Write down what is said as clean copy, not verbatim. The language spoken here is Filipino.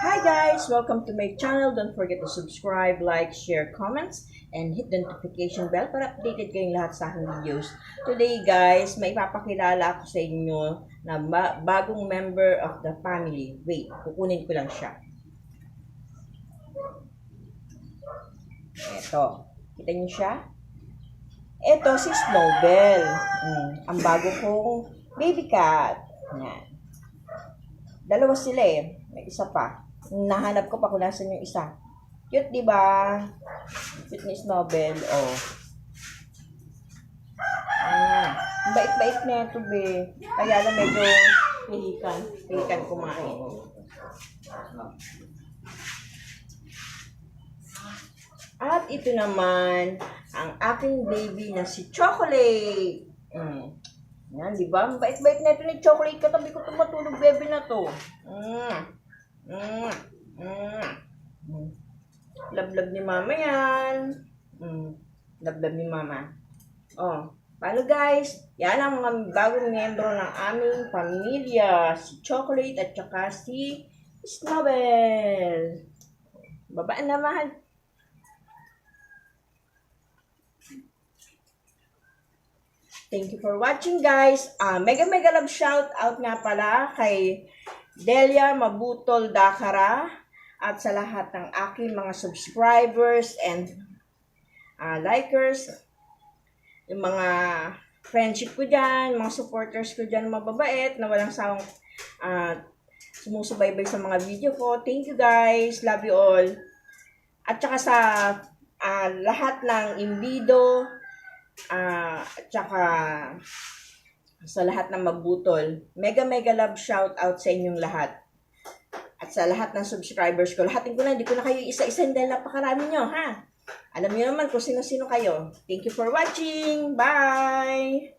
Hi guys! Welcome to my channel. Don't forget to subscribe, like, share, comments, and hit the notification bell para updated kayong lahat sa aking videos. Today guys, may ipapakilala ako sa inyo na bagong member of the family. Wait, kukunin ko lang siya. Eto. Kita niyo siya? Eto si Snowbell. Ang bago kong baby cat. Yan. Dalawa sila eh. May isa pa. Nahanap ko pa kung nasan yung isa. Cute, di ba? Cute ni Snowbell. Oh. Bait-bait na ito, be. Kaya lang medyo pilikan. Pilikan kumain. At ito naman, ang aking baby na si Chocolate. Yan, di ba? Bait-bait na ito ni Chocolate. Katabi ko itong matulog baby na to. Love-love ni mama yan. Love-love ni mama. Oh, paano guys? Yan ang mga bagong miyembro ng aming pamilya. Si Chocolate at saka si Snowbell. Babaan na, mahal. Thank you for watching guys. Mega love shout out nga pala kay Delia Mabutol Dakara at sa lahat ng aking mga subscribers and likers, yung mga friendship ko dyan, mga supporters ko dyan, mababait na walang sawang sumusubaybay sa mga video ko. Thank you guys. Love you all. At saka sa lahat ng Imbido, at saka sa lahat ng Mabutol, mega love shout out sa inyong lahat. At sa lahat ng subscribers ko, lahatin ko na, hindi ko na kayo isa-isa dahil napakarami nyo, ha? Alam niyo naman kung sino-sino kayo. Thank you for watching. Bye!